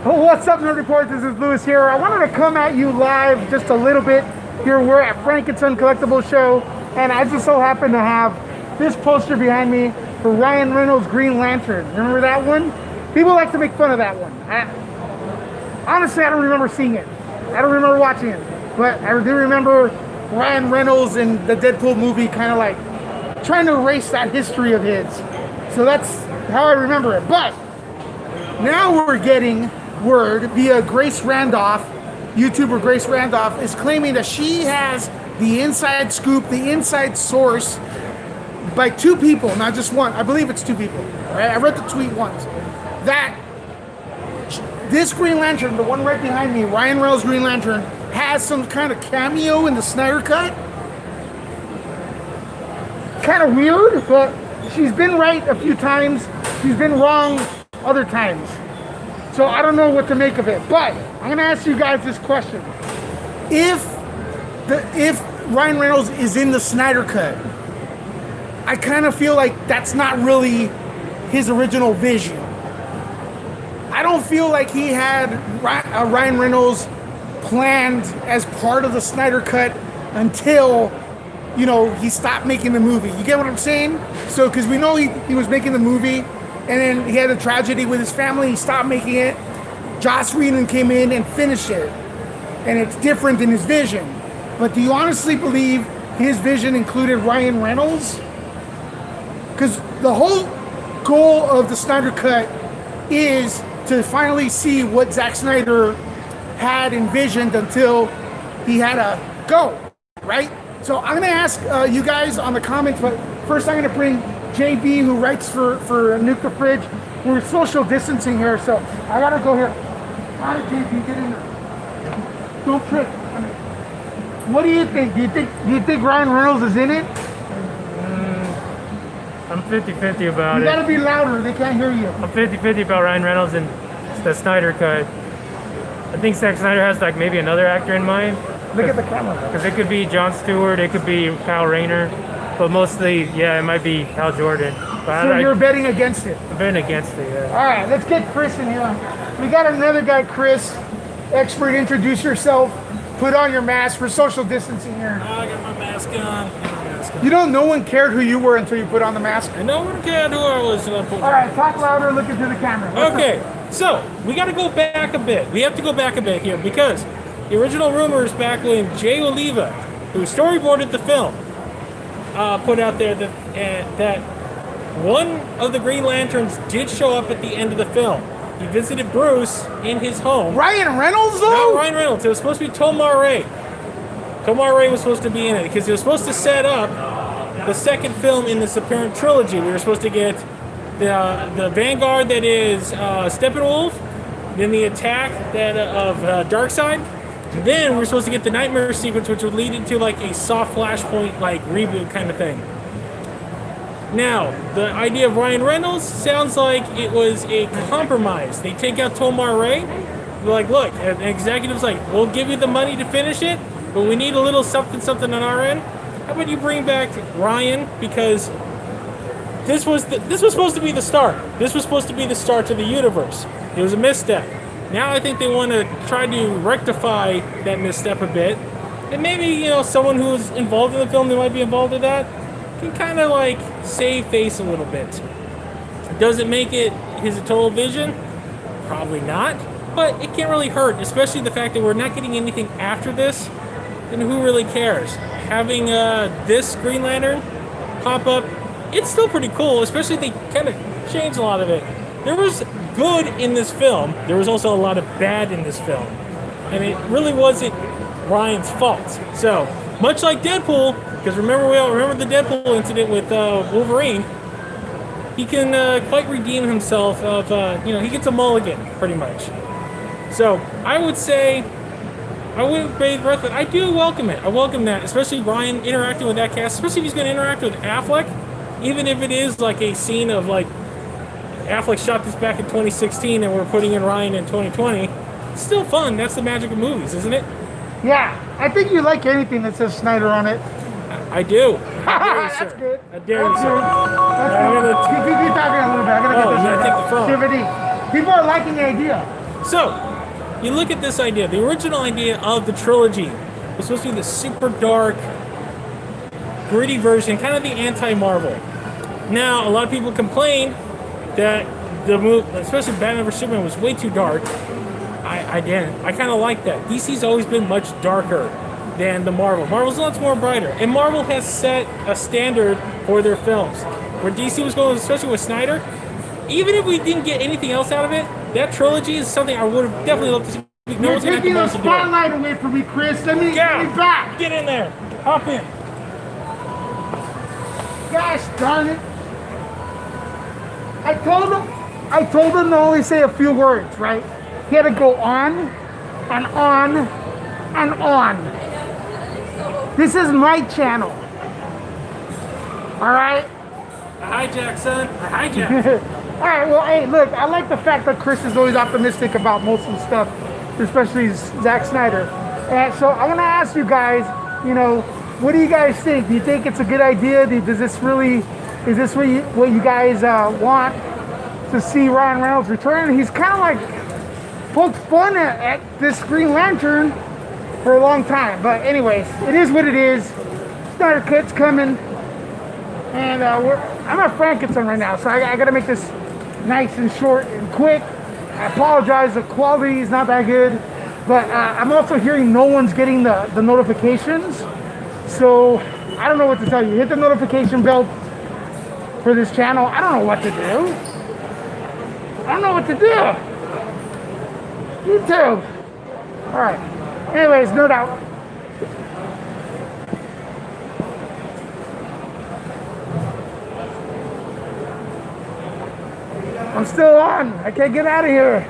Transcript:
Well, what's up, Nerd Report? This is Lewis here. I wanted to come at you live just a little bit. Here we're at Frank and Son Collectible Show, and I just so happen to have this poster behind me for Ryan Reynolds' Green Lantern. Remember that one? People like to make fun of that one. Honestly, I don't remember seeing it. I don't remember watching it, but I do remember Ryan Reynolds in the Deadpool movie kind of like trying to erase that history of his. So that's how I remember it. But now we're getting word via Grace Randolph, YouTuber Grace Randolph is claiming that she has the inside scoop, the inside source by two people, not just one. I believe it's two people. Right? I read the tweet once. That this Green Lantern, the one right behind me, Ryan Reynolds' Green Lantern, has some kind of cameo in the Snyder Cut. Kind of weird, but she's been right a few times. She's been wrong other times. So I don't know what to make of it. But I'm gonna ask you guys this question. If Ryan Reynolds is in the Snyder Cut, I kind of feel like that's not really his original vision. I don't feel like he had Ryan Reynolds planned as part of the Snyder Cut until, you know, he stopped making the movie. You get what I'm saying? So, because we know he was making the movie, and then he had a tragedy with his family, he stopped making it. Joss Whedon came in and finished it. And it's different than his vision. But do you honestly believe his vision included Ryan Reynolds? Because the whole goal of the Snyder Cut is to finally see what Zack Snyder had envisioned until he had to go, right? So I'm gonna ask you guys on the comments, but first I'm gonna bring JB, who writes for Nuke the Fridge. We're social distancing here, so I gotta go here. All right, JB, get in there. Don't trip. What do you think? Do you think Ryan Reynolds is in it? I'm 50-50 about it. You gotta be louder, they can't hear you. I'm 50-50 about Ryan Reynolds and the Snyder Cut. I think Zack Snyder has like maybe another actor in mind. Look at the camera. Because it could be Jon Stewart, it could be Kyle Rayner, but mostly, yeah, it might be Hal Jordan. But So you're betting against it? I'm betting against it, yeah. All right, let's get Chris in here. We got another guy, Chris. Expert, introduce yourself. Put on your mask for social distancing here. I got my mask on. You know, no one cared who you were until you put on the mask. And no one cared who I was. All right, talk louder, look into the camera. Okay, so we got to go back a bit. We have to go back a bit here because the original rumors back when Jay Oliva, who storyboarded the film, put out there that one of the Green Lanterns did show up at the end of the film. He visited Bruce in his home. Ryan Reynolds, though? No, Ryan Reynolds. It was supposed to be Tomar Ray. Tomar Ray was supposed to be in it because he was supposed to set up the second film in this apparent trilogy. We were supposed to get the Vanguard that is Steppenwolf, then the attack that of Darkseid, and then we were supposed to get the Nightmare sequence, which would lead into like a soft Flashpoint like reboot kind of thing. Now, the idea of Ryan Reynolds sounds like it was a compromise. They take out Tomar Ray. They're like, look, an executive's like, we'll give you the money to finish it, but we need a little something on our end. How about you bring back Ryan, because this was supposed to be the start. This was supposed to be the start to the universe. It was a misstep. Now I think they want to try to rectify that misstep a bit, and maybe, you know, someone who's involved in the film that might be involved in that can kind of like save face a little bit. Does it make it his total vision? Probably not, but it can't really hurt, especially the fact that we're not getting anything after this. Then who really cares? Having this Green Lantern pop up, it's still pretty cool, especially they kind of changed a lot of it. There was good in this film. There was also a lot of bad in this film. And it really wasn't Ryan's fault. So, much like Deadpool, because we all remember the Deadpool incident with Wolverine, he can quite redeem himself of, he gets a mulligan, pretty much. So, I would say, I wouldn't bathe breath, but I do welcome it. I welcome that, especially Ryan interacting with that cast, especially if he's going to interact with Affleck, even if it is like a scene of like, Affleck shot this back in 2016 and we're putting in Ryan in 2020. It's still fun. That's the magic of movies, isn't it? Yeah, I think you like anything that says Snyder on it. I do. That's good. I dare you, sir. That's good. Keep talking a little bit. I gotta get this take the phone. DVD. People are liking the idea. So, you look at this idea. The original idea of the trilogy was supposed to be the super dark, gritty version, kind of the anti-Marvel. Now, a lot of people complain that the movie, especially Batman vs Superman, was way too dark. I kind of like that. DC's always been much darker than the Marvel. Marvel's lots more brighter, and Marvel has set a standard for their films. Where DC was going, especially with Snyder, even if we didn't get anything else out of it, that trilogy is something I would have definitely loved to see. No You're taking the spotlight away from me, Chris. Let me back. Get in there. Hop in. Gosh darn it. I told him to only say a few words, right? He had to go on and on and on. This is my channel. All right? I hijack, son. I hijack. All right, well, hey, look, I like the fact that Chris is always optimistic about most of the stuff, especially Zack Snyder. And so I'm going to ask you guys, you know, what do you guys think? Do you think it's a good idea? Is this what you guys want to see Ryan Reynolds return? He's kind of like poked fun at this Green Lantern for a long time. But anyways, it is what it is. Snyder Cut's coming. And I'm at Frankenstein right now, so I got to make this nice and short and quick. I apologize, the quality is not that good. But I'm also hearing no one's getting the notifications. So I don't know what to tell you. Hit the notification bell for this channel. I don't know what to do. I don't know what to do. YouTube. All right. Anyways, no doubt. I'm still on. I can't get out of here.